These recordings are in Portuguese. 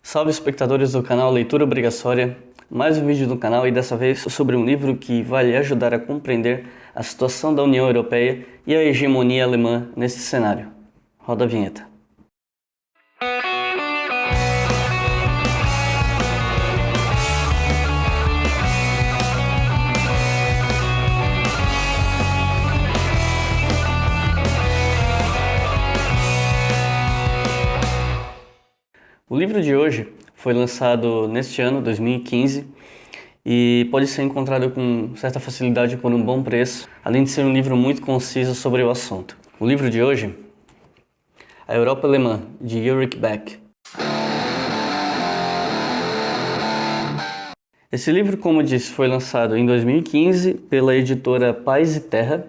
Salve espectadores do canal Leitura Obrigatória, mais um vídeo do canal e dessa vez sobre um livro que vai lhe ajudar a compreender a situação da União Europeia e a hegemonia alemã nesse cenário. Roda a vinheta. O livro de hoje foi lançado neste ano, 2015, e pode ser encontrado com certa facilidade por um bom preço, além de ser um livro muito conciso sobre o assunto. O livro de hoje, A Europa Alemã, de Ulrich Beck. Esse livro, como disse, foi lançado em 2015 pela editora Paz e Terra.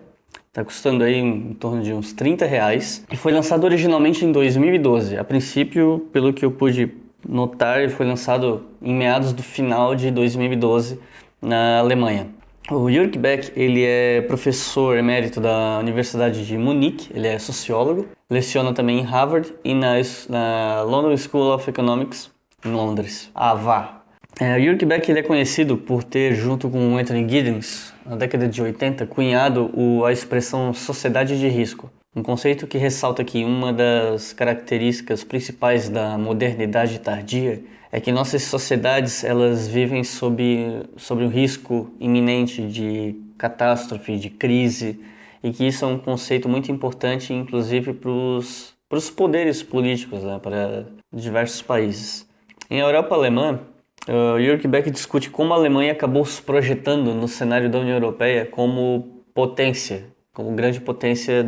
Está custando aí em torno de uns R$30 e foi lançado originalmente em 2012. A princípio, pelo que eu pude notar, ele foi lançado em meados do final de 2012 na Alemanha. O Ulrich Beck, ele é professor emérito da Universidade de Munique, ele é sociólogo, leciona também em Harvard e na London School of Economics, em Londres, a AVA. O Ulrich Beck ele é conhecido por ter, junto com Anthony Giddens, na década de 80, cunhado a expressão sociedade de risco. Um conceito que ressalta que uma das características principais da modernidade tardia é que nossas sociedades elas vivem sob um risco iminente de catástrofe, de crise, e que isso é um conceito muito importante, inclusive para os poderes políticos, né, para diversos países. Em Europa alemã, Ulrich Beck discute como a Alemanha acabou se projetando no cenário da União Europeia como potência, como grande potência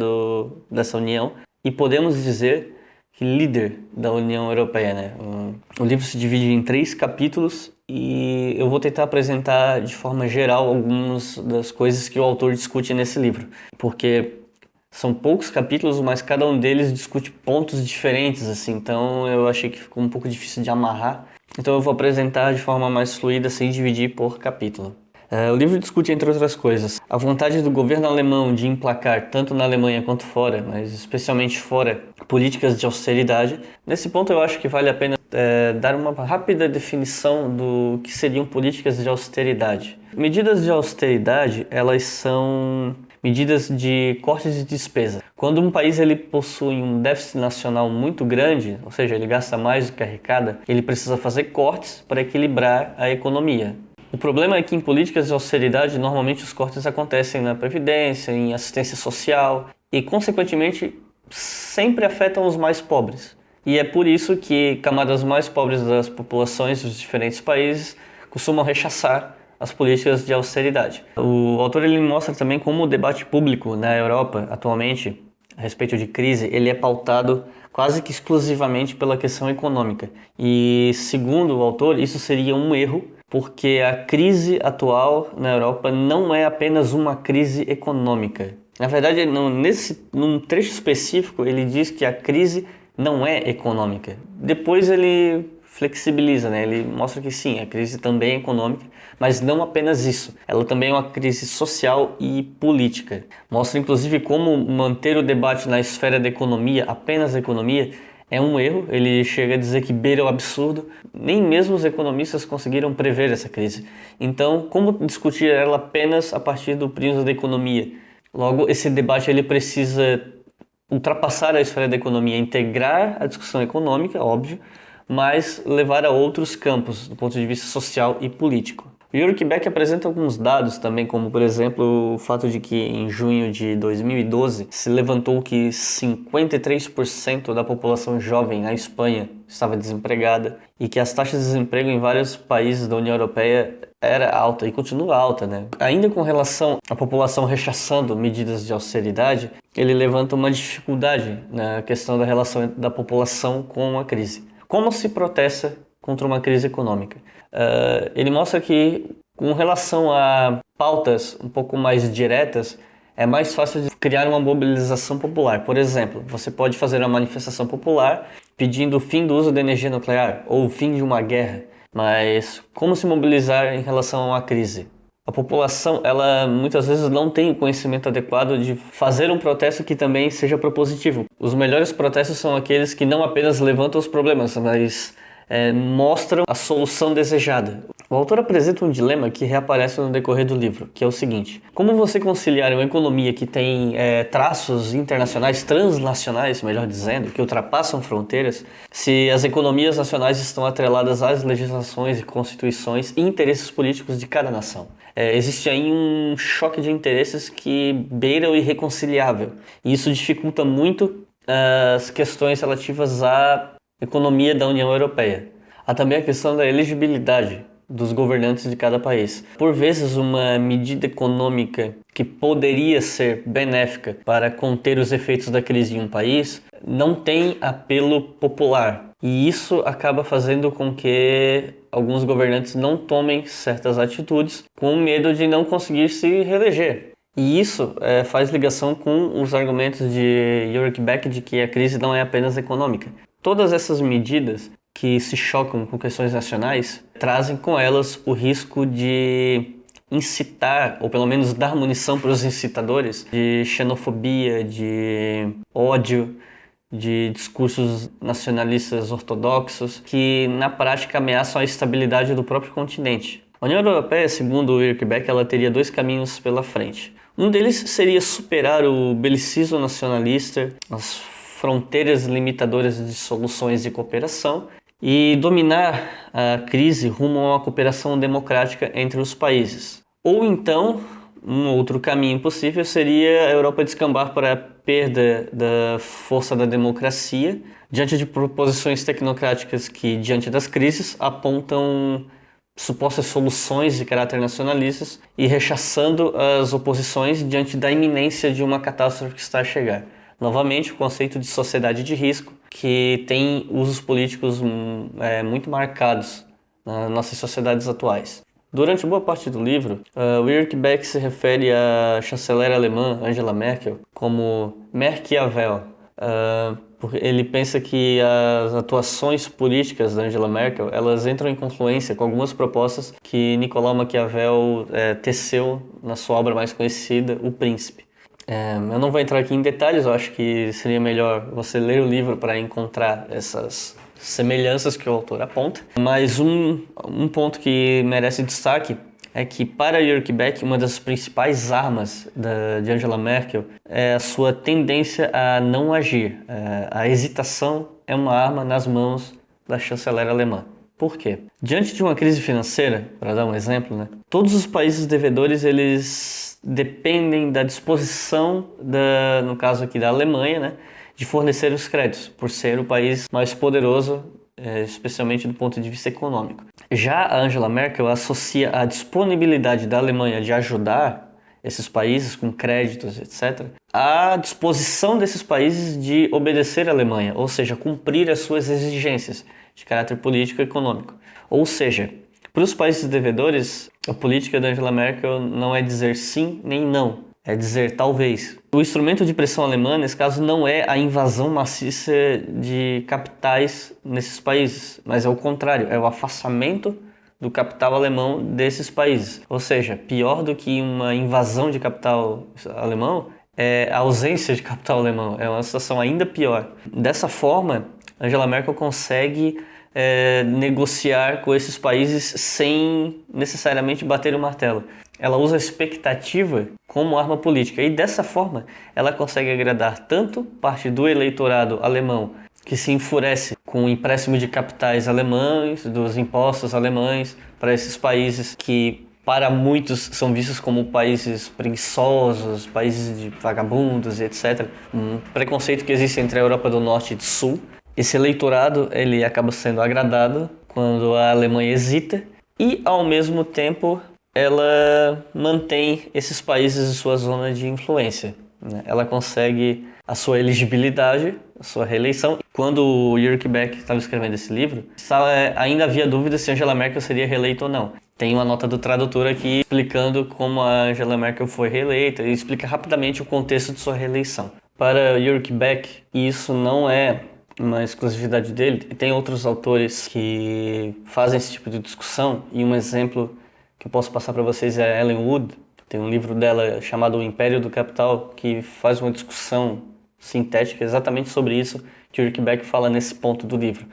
dessa União, e podemos dizer que líder da União Europeia, né? O livro se divide em 3 capítulos e eu vou tentar apresentar de forma geral algumas das coisas que o autor discute nesse livro, porque são poucos capítulos, mas cada um deles discute pontos diferentes, assim, então eu achei que ficou um pouco difícil de amarrar. Então eu vou apresentar de forma mais fluida, sem dividir por capítulo. O livro discute, entre outras coisas, a vontade do governo alemão de emplacar, tanto na Alemanha quanto fora, mas especialmente fora, políticas de austeridade. Nesse ponto eu acho que vale a pena dar uma rápida definição do que seriam políticas de austeridade. Medidas de austeridade, elas são medidas de cortes de despesa. Quando um país ele possui um déficit nacional muito grande, ou seja, ele gasta mais do que arrecada, ele precisa fazer cortes para equilibrar a economia. O problema é que em políticas de austeridade, normalmente os cortes acontecem na previdência, em assistência social e, consequentemente, sempre afetam os mais pobres. E é por isso que camadas mais pobres das populações dos diferentes países costumam rechaçar as políticas de austeridade. O autor ele mostra também como o debate público na Europa atualmente a respeito de crise ele é pautado quase que exclusivamente pela questão econômica. E segundo o autor, isso seria um erro, porque a crise atual na Europa não é apenas uma crise econômica. Na verdade, num trecho específico, ele diz que a crise não é econômica. Depois ele flexibiliza, né? Ele mostra que sim, a crise também é econômica, mas não apenas isso. Ela também é uma crise social e política. Mostra inclusive como manter o debate na esfera da economia, apenas a economia, é um erro. Ele chega a dizer que beira o absurdo. Nem mesmo os economistas conseguiram prever essa crise. Então, como discutir ela apenas a partir do prisma da economia? Logo, esse debate ele precisa ultrapassar a esfera da economia, integrar a discussão econômica, óbvio, mas levar a outros campos, do ponto de vista social e político. O Ulrich Beck apresenta alguns dados também, como por exemplo o fato de que em junho de 2012 se levantou que 53% da população jovem na Espanha estava desempregada e que as taxas de desemprego em vários países da União Europeia era alta e continua alta, né? Ainda com relação à população rechaçando medidas de austeridade, ele levanta uma dificuldade na questão da relação da população com a crise. Como se protesta contra uma crise econômica? Ele mostra que, com relação a pautas um pouco mais diretas, é mais fácil de criar uma mobilização popular. Por exemplo, você pode fazer uma manifestação popular pedindo o fim do uso da energia nuclear ou o fim de uma guerra. Mas como se mobilizar em relação a uma crise? A população, ela muitas vezes não tem o conhecimento adequado de fazer um protesto que também seja propositivo. Os melhores protestos são aqueles que não apenas levantam os problemas, mas mostram a solução desejada. O autor apresenta um dilema que reaparece no decorrer do livro, que é o seguinte: como você conciliar uma economia que tem traços internacionais, transnacionais, melhor dizendo, que ultrapassam fronteiras, se as economias nacionais estão atreladas às legislações e constituições e interesses políticos de cada nação? Existe aí um choque de interesses que beira o irreconciliável, e isso dificulta muito as questões relativas à economia da União Europeia. Há também a questão da elegibilidade dos governantes de cada país. Por vezes, uma medida econômica que poderia ser benéfica para conter os efeitos da crise em um país não tem apelo popular. E isso acaba fazendo com que alguns governantes não tomem certas atitudes com medo de não conseguir se reeleger. E isso faz ligação com os argumentos de Ulrich Beck de que a crise não é apenas econômica. Todas essas medidas que se chocam com questões nacionais trazem com elas o risco de incitar, ou pelo menos dar munição para os incitadores de xenofobia, de ódio, de discursos nacionalistas ortodoxos que na prática ameaçam a estabilidade do próprio continente. A União Europeia, segundo Ulrich Beck, ela teria dois caminhos pela frente. Um deles seria superar o belicismo nacionalista, as fronteiras limitadoras de soluções de cooperação e dominar a crise rumo a uma cooperação democrática entre os países. Ou então, um outro caminho possível seria a Europa descambar para a perda da força da democracia diante de proposições tecnocráticas que, diante das crises, apontam supostas soluções de caráter nacionalistas e rechaçando as oposições diante da iminência de uma catástrofe que está a chegar. Novamente, o conceito de sociedade de risco, que tem usos políticos muito marcados nas nossas sociedades atuais. Durante boa parte do livro, Ulrich Beck se refere à chanceler alemã Angela Merkel como Merkiavel. Ele pensa que as atuações políticas da Angela Merkel elas entram em confluência com algumas propostas que Nicolau Maquiavel teceu na sua obra mais conhecida, O Príncipe. Eu não vou entrar aqui em detalhes, eu acho que seria melhor você ler o livro para encontrar essas semelhanças que o autor aponta. Mas um ponto que merece destaque é que, para Ulrich Beck, uma das principais armas de Angela Merkel é a sua tendência a não agir. A hesitação é uma arma nas mãos da chanceler alemã. Por quê? Diante de uma crise financeira, para dar um exemplo, todos os países devedores eles dependem da disposição, no caso aqui da Alemanha, de fornecer os créditos, por ser o país mais poderoso, especialmente do ponto de vista econômico. Já a Angela Merkel associa a disponibilidade da Alemanha de ajudar esses países com créditos, etc., à disposição desses países de obedecer à Alemanha, ou seja, cumprir as suas exigências de caráter político e econômico. Ou seja, para os países devedores, a política da Angela Merkel não é dizer sim nem não, é dizer talvez. O instrumento de pressão alemã, nesse caso, não é a invasão maciça de capitais nesses países, mas é o contrário, é o afastamento do capital alemão desses países. Ou seja, pior do que uma invasão de capital alemão é a ausência de capital alemão, é uma situação ainda pior. Dessa forma, Angela Merkel consegue negociar com esses países sem necessariamente bater o martelo. Ela usa a expectativa como arma política e dessa forma ela consegue agradar tanto parte do eleitorado alemão que se enfurece com o empréstimo de capitais alemães, dos impostos alemães para esses países que para muitos são vistos como países preguiçosos, países de vagabundos e etc. Um preconceito que existe entre a Europa do Norte e do Sul. Esse eleitorado ele acaba sendo agradado quando a Alemanha hesita e, ao mesmo tempo, ela mantém esses países em sua zona de influência. Ela consegue a sua elegibilidade, a sua reeleição. Quando o Ulrich Beck estava escrevendo esse livro, ainda havia dúvida se Angela Merkel seria reeleita ou não. Tem uma nota do tradutor aqui explicando como a Angela Merkel foi reeleita e explica rapidamente o contexto de sua reeleição. Para Ulrich Beck, isso não é uma exclusividade dele. Tem outros autores que fazem esse tipo de discussão e um exemplo que eu posso passar para vocês é a Ellen Wood. Tem um livro dela chamado O Império do Capital que faz uma discussão sintética exatamente sobre isso que Ulrich Beck fala nesse ponto do livro,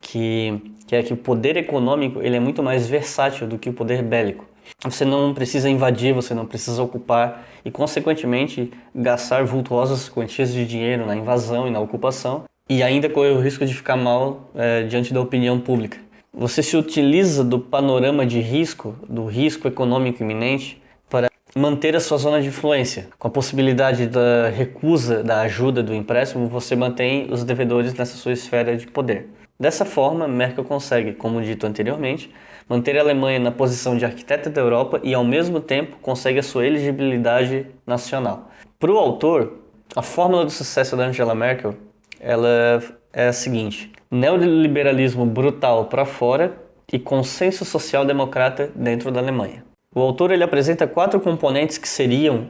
que é que o poder econômico ele é muito mais versátil do que o poder bélico. Você não precisa invadir, você não precisa ocupar e, consequentemente, gastar vultuosas quantias de dinheiro na invasão e na ocupação e ainda correr o risco de ficar mal diante da opinião pública. Você se utiliza do panorama de risco, do risco econômico iminente, para manter a sua zona de influência. Com a possibilidade da recusa da ajuda do empréstimo, você mantém os devedores nessa sua esfera de poder. Dessa forma, Merkel consegue, como dito anteriormente, manter a Alemanha na posição de arquiteta da Europa e, ao mesmo tempo, consegue a sua elegibilidade nacional. Para o autor, a fórmula do sucesso da Angela Merkel ela é a seguinte: neoliberalismo brutal para fora e consenso social-democrata dentro da Alemanha. O autor ele apresenta 4 componentes que seriam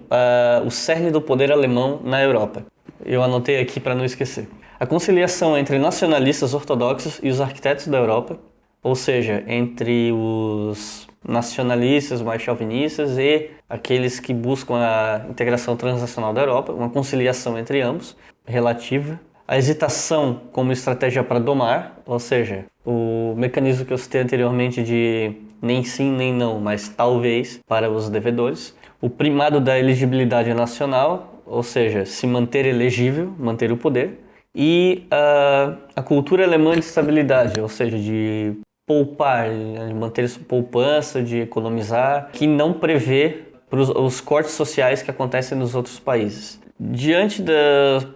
o cerne do poder alemão na Europa. Eu anotei aqui para não esquecer. A conciliação entre nacionalistas ortodoxos e os arquitetos da Europa, ou seja, entre os nacionalistas mais chauvinistas e aqueles que buscam a integração transnacional da Europa, uma conciliação entre ambos, relativa. A hesitação como estratégia para domar, ou seja, o mecanismo que eu citei anteriormente de nem sim nem não, mas talvez para os devedores. O primado da elegibilidade nacional, ou seja, se manter elegível, manter o poder. E a cultura alemã de estabilidade, ou seja, de poupar, de manter poupança, de economizar, que não prevê os cortes sociais que acontecem nos outros países. Diante da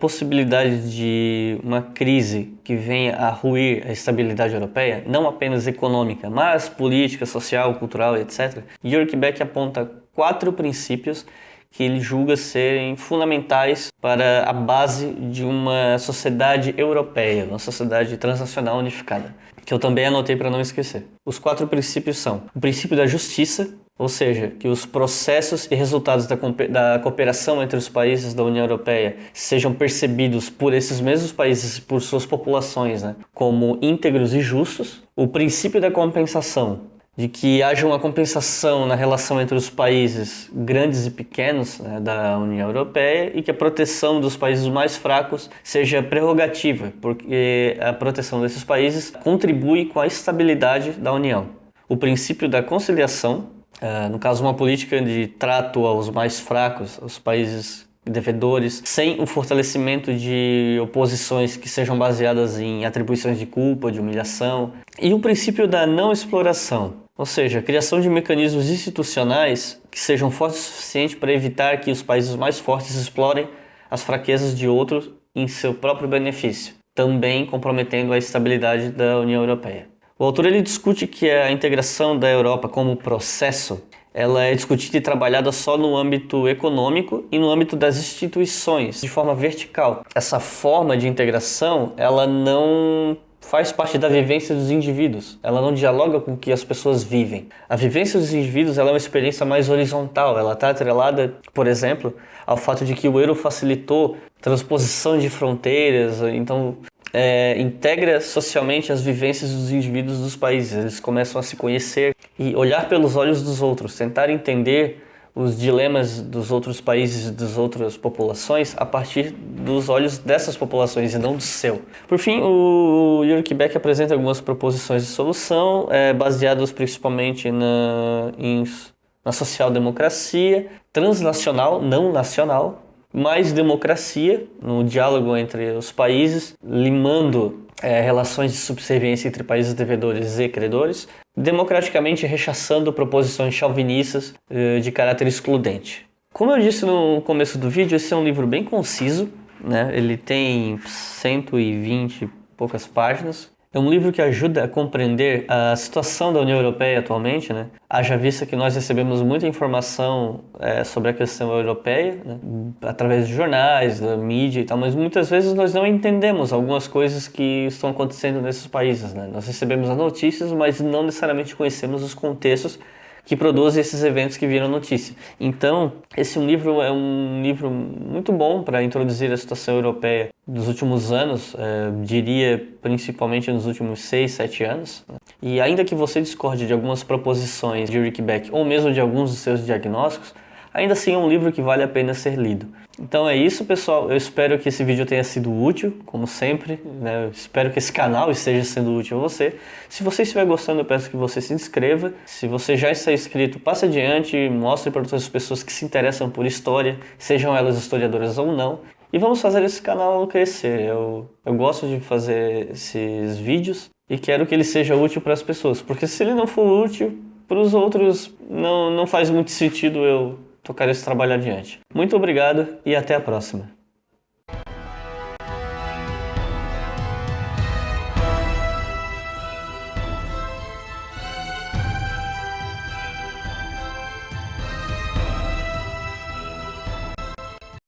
possibilidade de uma crise que venha a ruir a estabilidade europeia, não apenas econômica, mas política, social, cultural, etc., Jörg Beck aponta 4 princípios que ele julga serem fundamentais para a base de uma sociedade europeia, uma sociedade transnacional unificada, que eu também anotei para não esquecer. Os 4 princípios são o princípio da justiça, ou seja, que os processos e resultados da cooperação entre os países da União Europeia sejam percebidos por esses mesmos países, por suas populações, como íntegros e justos. O princípio da compensação, de que haja uma compensação na relação entre os países grandes e pequenos da União Europeia e que a proteção dos países mais fracos seja prerrogativa, porque a proteção desses países contribui com a estabilidade da União. O princípio da conciliação, no caso uma política de trato aos mais fracos, aos países devedores, sem o fortalecimento de oposições que sejam baseadas em atribuições de culpa, de humilhação. E o princípio da não exploração, ou seja, a criação de mecanismos institucionais que sejam fortes o suficiente para evitar que os países mais fortes explorem as fraquezas de outros em seu próprio benefício, também comprometendo a estabilidade da União Europeia. O autor ele discute que a integração da Europa como processo ela é discutida e trabalhada só no âmbito econômico e no âmbito das instituições, de forma vertical. Essa forma de integração, ela não faz parte da vivência dos indivíduos, ela não dialoga com o que as pessoas vivem. A vivência dos indivíduos ela é uma experiência mais horizontal, ela está atrelada, por exemplo, ao fato de que o euro facilitou transposição de fronteiras, então integra socialmente as vivências dos indivíduos dos países. Eles começam a se conhecer e olhar pelos olhos dos outros, tentar entender os dilemas dos outros países e das outras populações a partir dos olhos dessas populações e não do seu. Por fim, o Jörg Beck apresenta algumas proposições de solução baseadas principalmente na social-democracia, transnacional, não nacional, mais democracia no diálogo entre os países, limando relações de subserviência entre países devedores e credores, democraticamente rechaçando proposições chauvinistas de caráter excludente. Como eu disse no começo do vídeo, esse é um livro bem conciso, Ele tem 120 e poucas páginas. É um livro que ajuda a compreender a situação da União Europeia atualmente, Haja vista que nós recebemos muita informação sobre a questão europeia, através de jornais, da mídia e tal, mas muitas vezes nós não entendemos algumas coisas que estão acontecendo nesses países, Nós recebemos as notícias, mas não necessariamente conhecemos os contextos que produzem esses eventos que viram notícia. Então, esse livro é um livro muito bom para introduzir a situação europeia dos últimos anos, diria principalmente nos últimos 6, 7 anos. E ainda que você discorde de algumas proposições de Rick Beck ou mesmo de alguns dos seus diagnósticos, ainda assim é um livro que vale a pena ser lido. Então é isso, pessoal. Eu espero que esse vídeo tenha sido útil, como sempre, né? Eu espero que esse canal esteja sendo útil a você. Se você estiver gostando, eu peço que você se inscreva. Se você já está inscrito, passe adiante, mostre para outras pessoas que se interessam por história, sejam elas historiadoras ou não. E vamos fazer esse canal crescer. Eu gosto de fazer esses vídeos e quero que ele seja útil para as pessoas, porque se ele não for útil para os outros, não faz muito sentido eu tocar esse trabalho adiante. Muito obrigado e até a próxima.